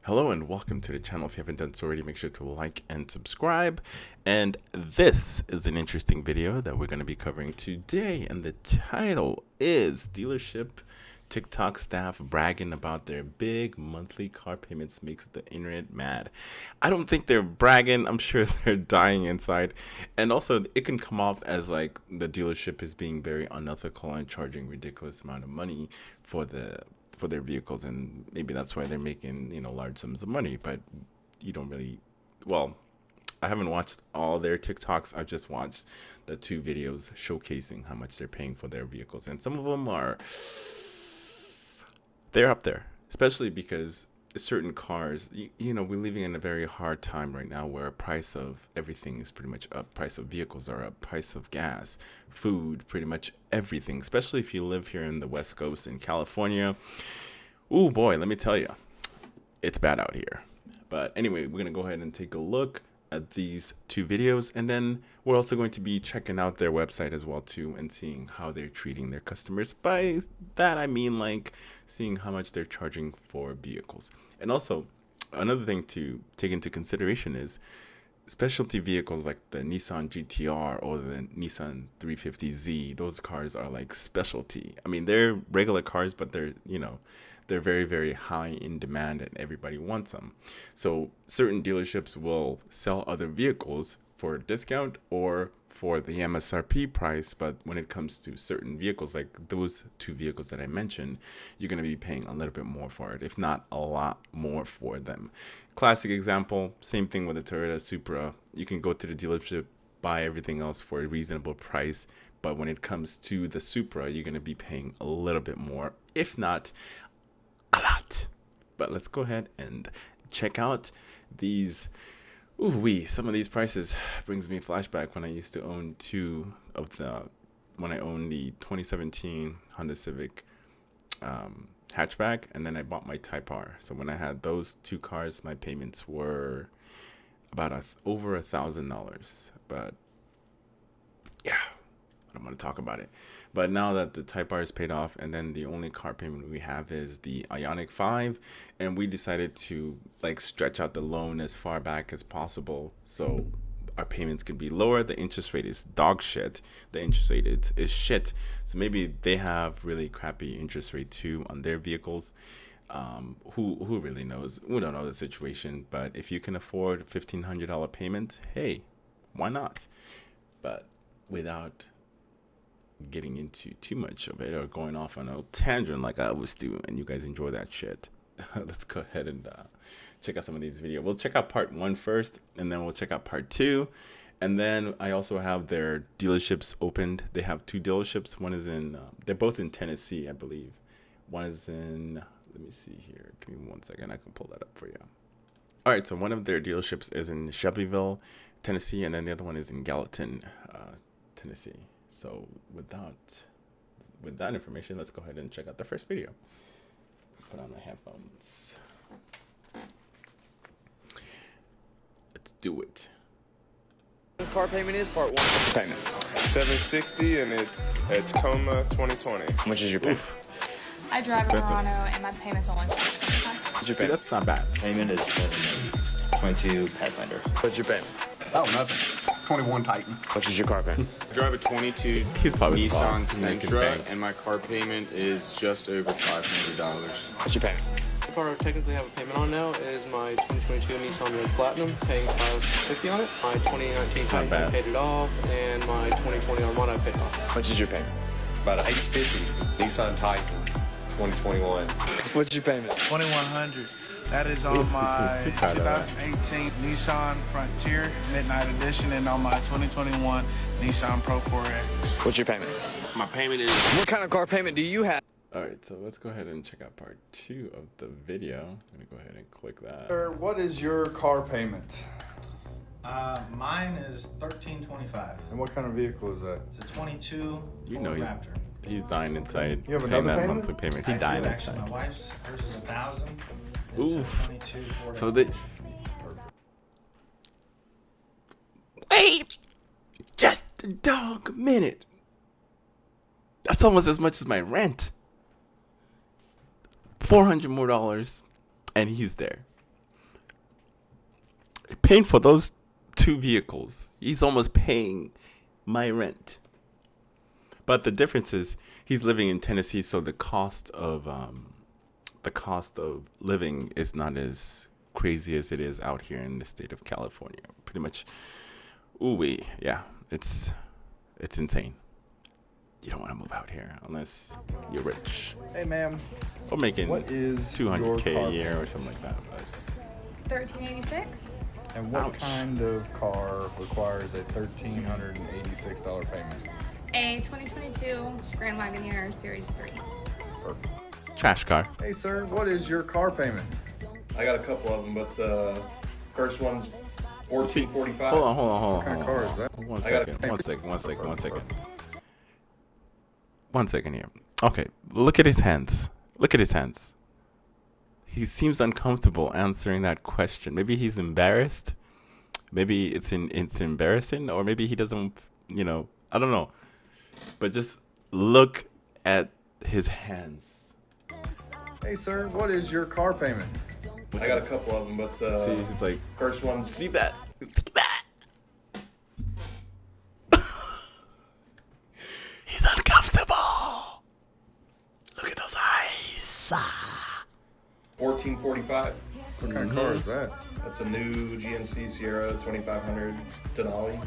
Hello and welcome to the channel. If you haven't done so already, make sure to like and subscribe. And this is an interesting video that we're going to be covering today. And the title is Dealership TikTok Staff Bragging About Their Big Monthly Car Payments Makes the Internet Mad. I don't think they're bragging. I'm sure they're dying inside. And also, it can come off as like the dealership is being very unethical and charging ridiculous amount of money for their vehicles, and maybe that's why they're making large sums of money. But you don't really, well, I haven't watched all their TikToks. I've just watched the two videos showcasing how much they're paying for their vehicles, and some of them they're up there, especially because certain cars, we're living in a very hard time right now where price of everything is pretty much up. Price of vehicles are up, price of gas, food, pretty much everything, especially if you live here in the West Coast in California. Oh boy, let me tell you, it's bad out here. But anyway, we're gonna go ahead and take a look at these two videos, and then we're also going to be checking out their website as well too, and seeing how they're treating their customers. By that I mean like seeing how much they're charging for vehicles. And also another thing to take into consideration is specialty vehicles like the Nissan GTR or the Nissan 350Z. Those cars are like specialty. I mean, they're regular cars, but they're very, very high in demand and everybody wants them. So certain dealerships will sell other vehicles for a discount or for the MSRP price. But when it comes to certain vehicles, like those two vehicles that I mentioned, you're going to be paying a little bit more for it, if not a lot more for them. Classic example, same thing with the Toyota Supra. You can go to the dealership, buy everything else for a reasonable price. But when it comes to the Supra, you're going to be paying a little bit more, if not a lot. But let's go ahead and check out these. Some of these prices brings me flashback when I used to own when I owned the 2017 Honda Civic hatchback, and then I bought my Type R. So when I had those two cars, my payments were about over $1,000. But yeah, I don't want to talk about it. But now that the Type R is paid off, and then the only car payment we have is the Ioniq 5, and we decided to like stretch out the loan as far back as possible so our payments can be lower. The interest rate is dog shit. The interest rate is shit. So maybe they have really crappy interest rate too on their vehicles. Who really knows? We don't know the situation. But if you can afford $1,500 payment, hey, why not? But without getting into too much of it or going off on a tangent like I always do, and you guys enjoy that shit, let's go ahead and check out some of these videos. We'll check out part 1 first, and then we'll check out part 2. And then I also have their dealerships opened. They have two dealerships. One is in they're both in Tennessee, I believe. One is in, let me see here, give me 1 second, I can pull that up for you. All right, so one of their dealerships is in Shelbyville, Tennessee, and then the other one is in Gallatin, Tennessee. So with that information, let's go ahead and check out the first video. Put on my headphones. Let's do it. This car payment is part 1. What's the payment? $760, and it's at Tacoma 2020. How much is your payment? I drive a Murano and my payment's only $425. What's your See, payment? that's not bad. Payment is $780. 22 Pathfinder. What's your payment? Oh, nothing. 21 Titan. What is your car payment? I drive a 22 He's probably the Nissan boss. He's making Sentra, bank. and my car payment is just over $500. What's your payment? The car I technically have a payment on now is my 2022 Nissan Rogue Platinum, paying $550 on it. My 2019 not Titan, I bad. paid it off, and my 2020 Armada, I paid it off. How much is your payment? About $850 Nissan Titan 2021. What's your payment? 2100. That is on Oof, my this is too proud of that. 2018 Nissan Frontier Midnight Edition and on my 2021 Nissan Pro 4X. What's your payment? My payment is What kind of car payment do you have? All right, so let's go ahead and check out part 2 of the video. I'm gonna go ahead and click that. Sir, what is your car payment? Mine is $1,325. And what kind of vehicle is that? It's a 22 You Ford know Raptor. he's dying inside. You have paying another that payment? monthly payment. He I dying do, actually. inside. My wife's, hers is $1,000. Oof. It's a 22 Ford So they Expedition. wait just a dog minute. That's almost as much as my rent. $400 more, and he's there. paying for those 2 vehicles. He's almost paying my rent. But the difference is he's living in Tennessee, so the cost of living is not as crazy as it is out here in the state of California. Pretty much, yeah, it's insane. You don't want to move out here unless you're rich Hey, ma'am. or making What is $200K your car a year or payment? something like that. But 1386. And what Ouch. kind of car requires a $1,386 payment? A 2022 Grand Wagoneer Series 3. Perfect. trash car. Hey, sir, what is your car payment? I got a couple of them, but the first one's $14.45. Hold on. What kind of car is that? One I gotta- second here. Okay, look at his hands. He seems uncomfortable answering that question. Maybe he's embarrassed. Maybe it's embarrassing, or maybe he doesn't. I don't know. But just look at his hands. Hey, sir, what is your car payment? I got a couple of them, but the See, he's like, first one's see that? He's uncomfortable. Look at those eyes. $14.45. What kind of car is that? That's a new GMC Sierra 2500 Denali.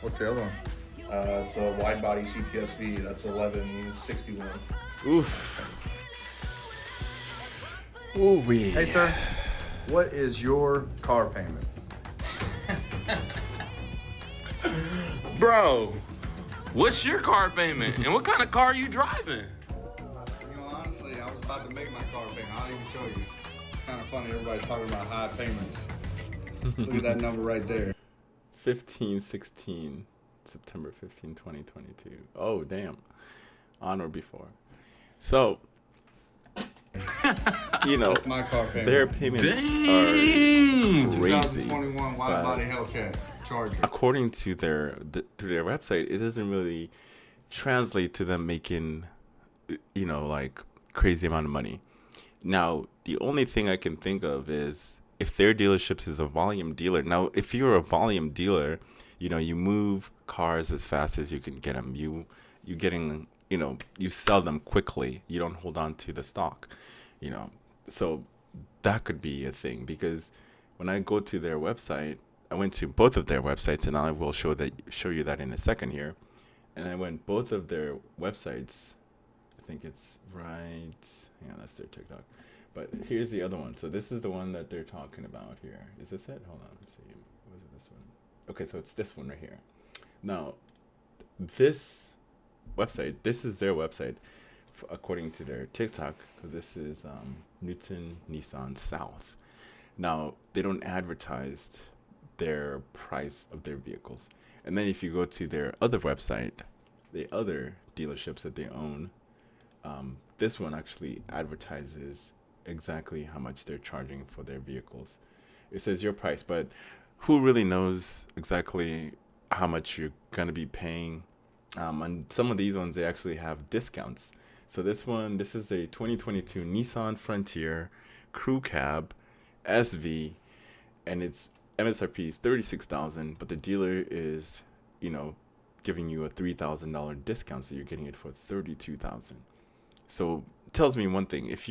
What's the other one? It's a wide body CTSV. That's $11.61. Oof. Ooh-wee. Hey, sir, what is your car payment? Bro, what's your car payment? And what kind of car are you driving? Honestly, I was about to make my car payment. I'll even show you. It's kind of funny. Everybody's talking about high payments. Look at that number right there. 15/16, September 15, 2022. Oh, damn. On or before. So, That's my car payment. their payments are crazy. 2021 wide body Hellcat Charger. According to their website, it doesn't really translate to them making, like crazy amount of money. Now, the only thing I can think of is if their dealerships is a volume dealer. Now, if you're a volume dealer, you move cars as fast as you can get them. You sell them quickly. You don't hold on to the stock, So that could be a thing, because when I go to their website, I went to both of their websites, and I will show you that in a second here. And I went both of their websites. I think it's right. Yeah, that's their TikTok. But here's the other one. So this is the one that they're talking about here. Is this it? Hold on. Let's see. Was it this one? Okay, so it's this one right here. Now, this website, this is their website, according to their TikTok, because this is Newton Nissan South. Now, they don't advertise their price of their vehicles. And then if you go to their other website, the other dealerships that they own, this one actually advertises exactly how much they're charging for their vehicles. It says your price, but who really knows exactly how much you're going to be paying? And some of these ones, they actually have discounts. So this is a 2022 Nissan Frontier Crew Cab SV, and its MSRP is $36,000, but the dealer is, giving you a $3,000 discount, so you're getting it for $32,000. So it tells me one thing: if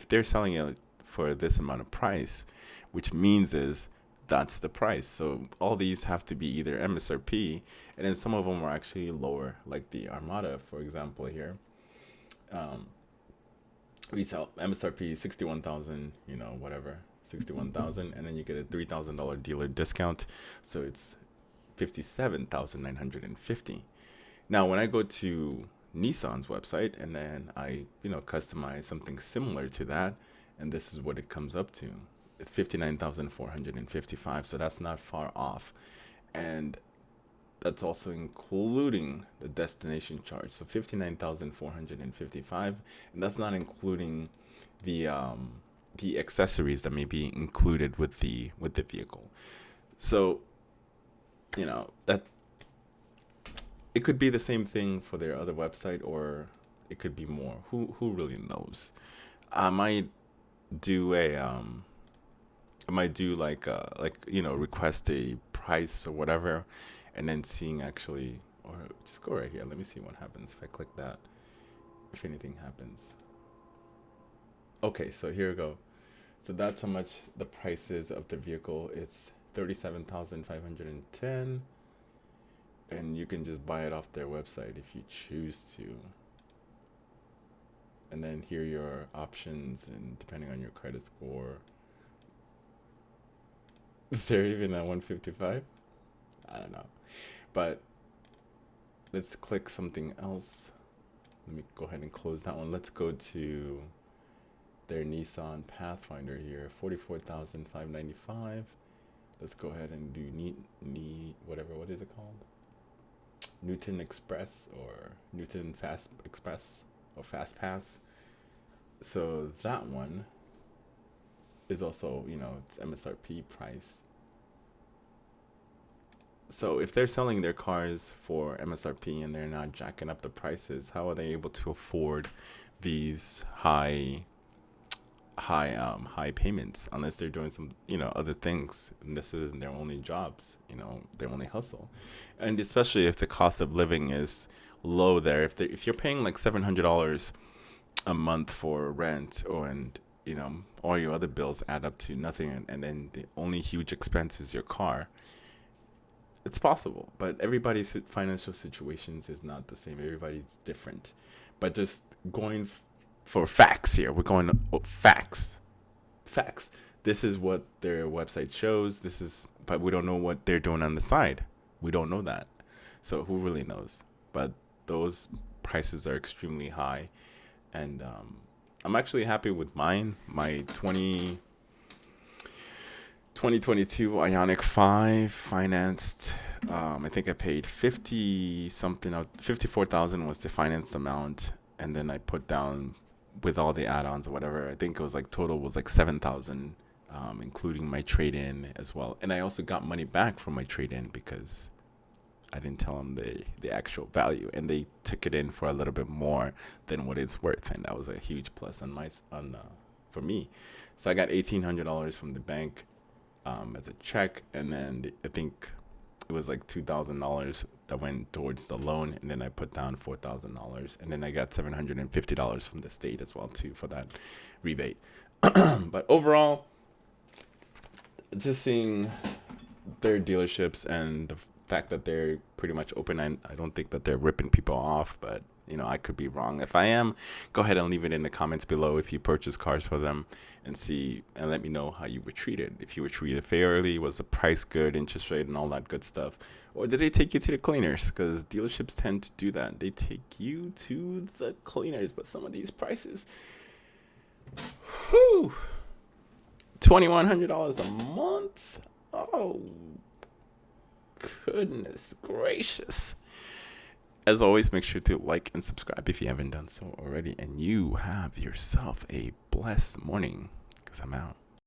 they're selling it for this amount of price, which means is that's the price. So all these have to be either MSRP, and then some of them are actually lower, like the Armada, for example, here. Retail MSRP 61,000, whatever, 61,000, and then you get a $3,000 dealer discount, so it's 57,950. Now, when I go to Nissan's website and then I, customize something similar to that, and this is what it comes up to. It's 59,455, so that's not far off, and that's also including the destination charge. So 59,455, and that's not including the accessories that may be included with the vehicle. So, that it could be the same thing for their other website, or it could be more. Who really knows? I might do a I might do like request a price or whatever, and then seeing actually, or just go right here. Let me see what happens if I click that. If anything happens. Okay, so here we go. So that's how much the price is of the vehicle. It's $37,510, and you can just buy it off their website if you choose to. And then here are your options, and depending on your credit score. Is there even a 155? I don't know. But let's click something else. Let me go ahead and close that one. Let's go to their Nissan Pathfinder here, $44,595. Let's go ahead and do whatever. What is it called? Newton Express or Newton Fast Express or Fast Pass. So that one is also, it's MSRP price. So if they're selling their cars for MSRP and they're not jacking up the prices, how are they able to afford these high payments unless they're doing some other things, and this isn't their only jobs, their only hustle? And especially if the cost of living is low there, if you're paying like $700 a month for rent, and all your other bills add up to nothing, and then the only huge expense is your car, it's possible. But everybody's financial situations is not the same. Everybody's different. But just going for facts here, we're going facts. This is what their website shows. But we don't know what they're doing on the side. We don't know that. So who really knows? But those prices are extremely high, and I'm actually happy with mine. My 2022 Ioniq 5 financed. I think I paid 50 something. 54,000 was the financed amount, and then I put down with all the add-ons or whatever. I think it was like total was like 7,000, including my trade-in as well. And I also got money back from my trade-in because I didn't tell them the actual value, and they took it in for a little bit more than what it's worth, and that was a huge plus for me. So I got $1,800 from the bank as a check, and then I think it was like $2,000 that went towards the loan, and then I put down $4,000, and then I got $750 from the state as well too for that rebate. But overall, just seeing their dealerships and the fact that they're pretty much open, I don't think that they're ripping people off, but I could be wrong. If I am, go ahead and leave it in the comments below if you purchase cars for them, and let me know how you were treated. If you were treated fairly, was the price good, interest rate and all that good stuff, or did they take you to the cleaners? Because dealerships tend to do that. They take you to the cleaners. But some of these prices, $2,100 a month. Oh, goodness gracious. As always, make sure to like and subscribe if you haven't done so already. And you have yourself a blessed morning, because I'm out.